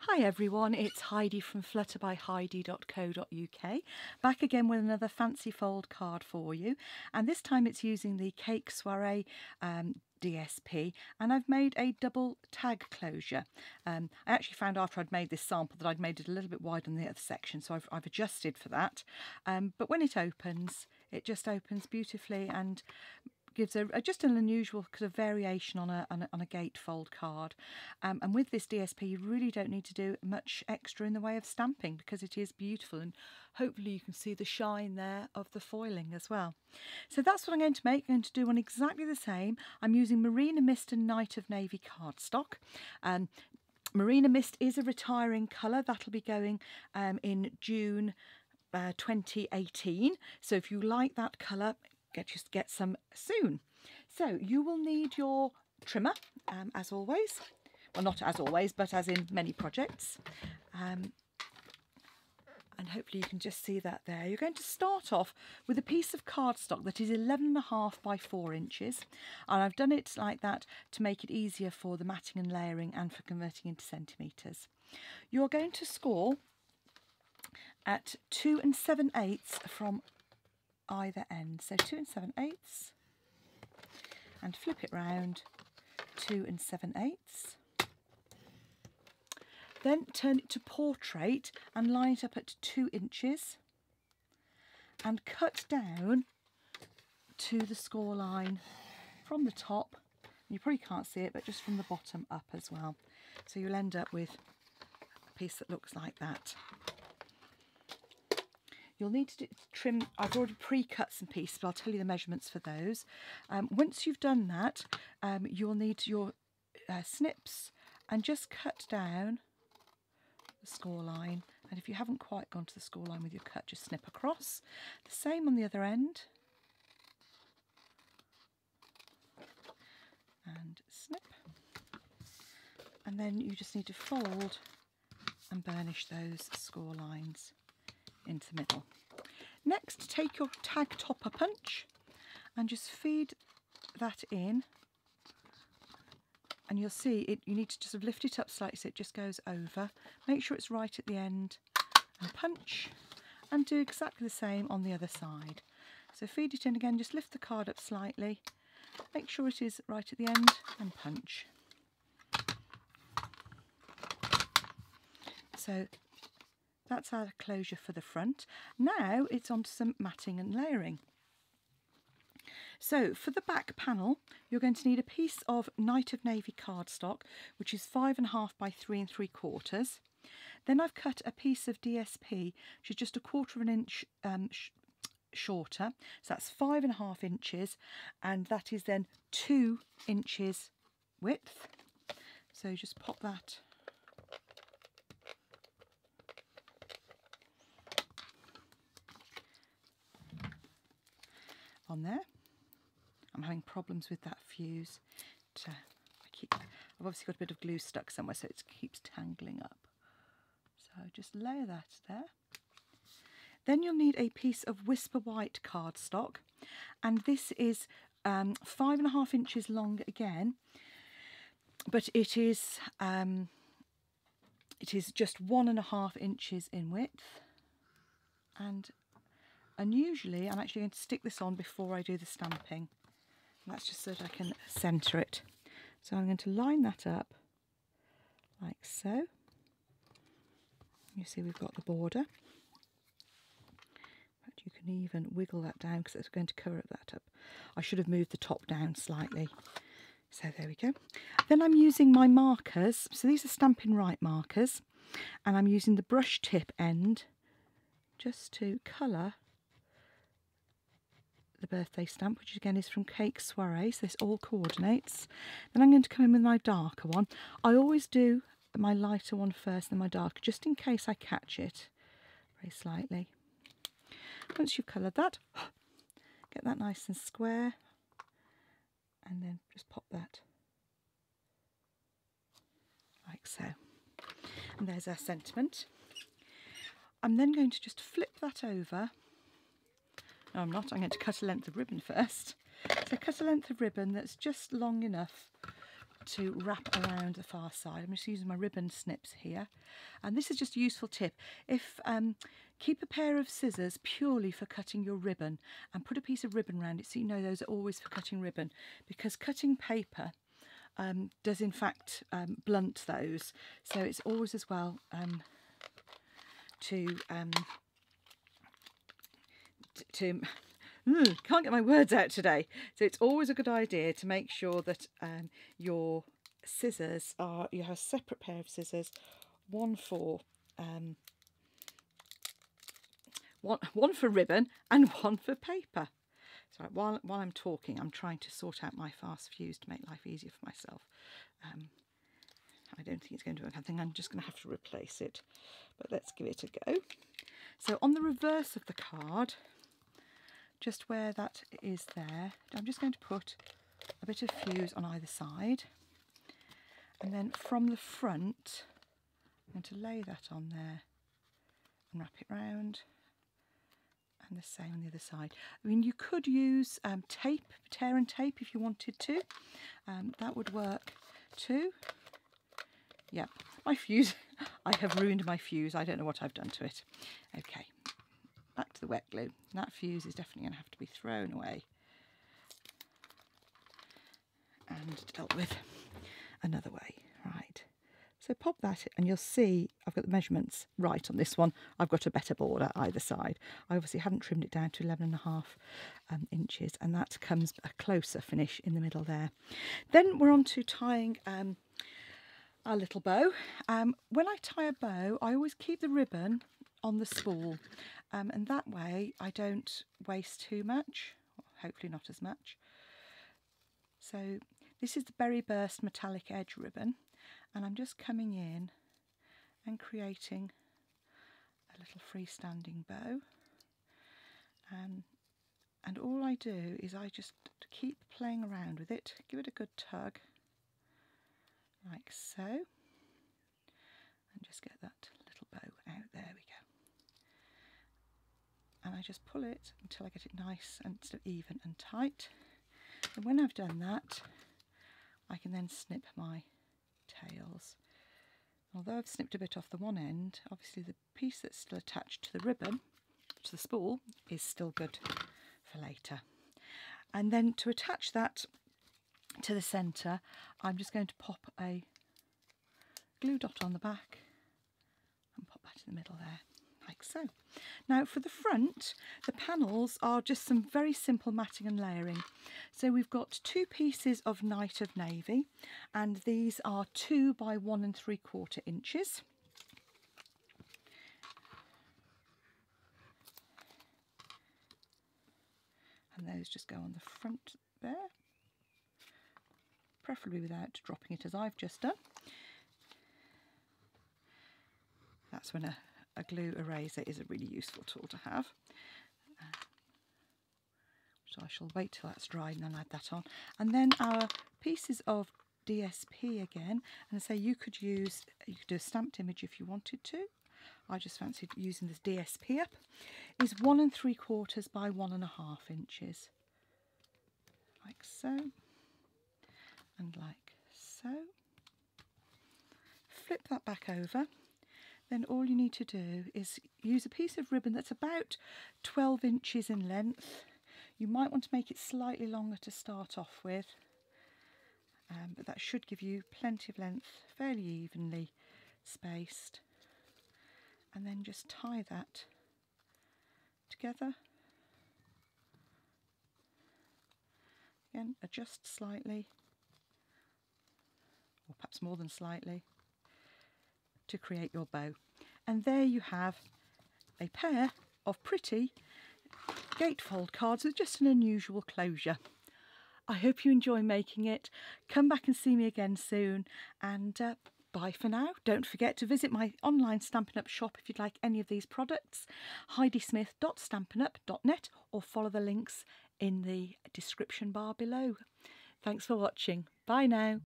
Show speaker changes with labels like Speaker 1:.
Speaker 1: Hi everyone, it's Heidi from flutterbyheidi.co.uk, back again with another fancy fold card for you, and this time it's using the Cake Soiree DSP, and I've made a double tag closure. I actually found after I'd made this sample that I'd made it a little bit wide on the other section, so I've adjusted for that, but when it opens, it just opens beautifully and gives just an unusual kind of variation on a gatefold card, and with this DSP you really don't need to do much extra in the way of stamping because it is beautiful, and hopefully you can see the shine there of the foiling as well. So that's what I'm going to make. I'm going to do one exactly the same. I'm using Marina Mist and Night of Navy cardstock. Marina Mist is a retiring colour that'll be going in June 2018, so if you like that colour, get some soon. So you will need your trimmer, as always. Well, not as always, but as in many projects. And hopefully you can just see that there. You're going to start off with a piece of cardstock that is 11.5 by 4 inches. And I've done it like that to make it easier for the matting and layering and for converting into centimetres. You're going to score at 2 7/8 from either end, so 2 7/8, and flip it round, 2 7/8. Then turn it to portrait and line it up at 2 inches and cut down to the score line from the top. You probably can't see it, but just from the bottom up as well. So you'll end up with a piece that looks like that. You'll need to trim. I've already pre-cut some pieces, but I'll tell you the measurements for those. Once you've done that, you'll need your snips and just cut down the score line. And if you haven't quite gone to the score line with your cut, just snip across. The same on the other end. And snip. And then you just need to fold and burnish those score lines into the middle. Next, take your tag topper punch and just feed that in, and you'll see it. You need to just lift it up slightly so it just goes over. Make sure it's right at the end and punch, and do exactly the same on the other side. So feed it in again, just lift the card up slightly, make sure it is right at the end and punch. So that's our closure for the front. Now it's on to some matting and layering. So for the back panel, you're going to need a piece of Night of Navy cardstock, which is 5.5 by 3 3/4. Then I've cut a piece of DSP, which is just 1/4 inch shorter. So that's 5.5 inches, and that is then 2 inches width. So just pop that on there. I'm having problems with that fuse. I've obviously got a bit of glue stuck somewhere, so it keeps tangling up. So just layer that there. Then you'll need a piece of Whisper White cardstock, and this is 5.5 inches long again, but it is just 1.5 inches in width, and unusually I'm actually going to stick this on before I do the stamping. And that's just so that I can centre it. So I'm going to line that up like so. You see we've got the border. But you can even wiggle that down because it's going to cover that up. I should have moved the top down slightly. So there we go. Then I'm using my markers. So these are Stampin' Right markers. And I'm using the brush tip end just to colour the birthday stamp, which again is from Cake Soiree, so this all coordinates. Then I'm going to come in with my darker one. I always do my lighter one first, then my darker, just in case I catch it very slightly. Once you've coloured that, get that nice and square, and then just pop that like so. And there's our sentiment. I'm then going to just flip that over. No, I'm not. I'm going to cut a length of ribbon first. So cut a length of ribbon that's just long enough to wrap around the far side. I'm just using my ribbon snips here, and this is just a useful tip. If keep a pair of scissors purely for cutting your ribbon, and put a piece of ribbon around it so you know those are always for cutting ribbon, because cutting paper does in fact blunt those, so it's always as well can't get my words out today. So it's always a good idea to make sure that your scissors are, you have a separate pair of scissors, one for ribbon and one for paper. So while I'm talking, I'm trying to sort out my fast fuse to make life easier for myself. I don't think it's going to work. I think I'm just going to have to replace it, but let's give it a go. So on the reverse of the card, just where that is there, I'm just going to put a bit of fuse on either side, and then from the front I'm going to lay that on there and wrap it round, and the same on the other side. I mean, you could use tape, tear and tape if you wanted to, that would work too. Yep, my fuse, I have ruined my fuse, I don't know what I've done to it. Okay, back to the wet glue. That fuse is definitely going to have to be thrown away and dealt with another way. Right, so pop that, and you'll see I've got the measurements right on this one. I've got a better border either side. I obviously hadn't trimmed it down to 11.5 inches, and that comes a closer finish in the middle there. Then we're on to tying our little bow. When I tie a bow, I always keep the ribbon on the spool, and that way I don't waste too much, hopefully not as much. So this is the Berry Burst metallic edge ribbon, and I'm just coming in and creating a little freestanding bow, and all I do is I just keep playing around with it, give it a good tug like so, and just get that little bow out. There we go. And I just pull it until I get it nice and even and tight. And when I've done that, I can then snip my tails. Although I've snipped a bit off the one end, obviously the piece that's still attached to the ribbon, to the spool, is still good for later. And then to attach that to the centre, I'm just going to pop a glue dot on the back and pop that in the middle there, like so. Now for the front, the panels are just some very simple matting and layering. So we've got 2 pieces of Night of Navy, and these are 2 by 1 3/4 inches. And those just go on the front there, preferably without dropping it as I've just done. That's when a glue eraser is a really useful tool to have. So I shall wait till that's dried and then add that on. And then our pieces of DSP again, and I say you could do a stamped image if you wanted to. I just fancied using this DSP up. Is 1 3/4 by 1.5 inches, like so, and like so. Flip that back over. Then all you need to do is use a piece of ribbon that's about 12 inches in length. You might want to make it slightly longer to start off with, but that should give you plenty of length, fairly evenly spaced. And then just tie that together. Again, adjust slightly, or perhaps more than slightly, to create your bow. And there you have a pair of pretty gatefold cards with just an unusual closure. I hope you enjoy making it. Come back and see me again soon, and bye for now. Don't forget to visit my online Stampin' Up shop if you'd like any of these products, heidismith.stampinup.net, or follow the links in the description bar below. Thanks for watching. Bye now.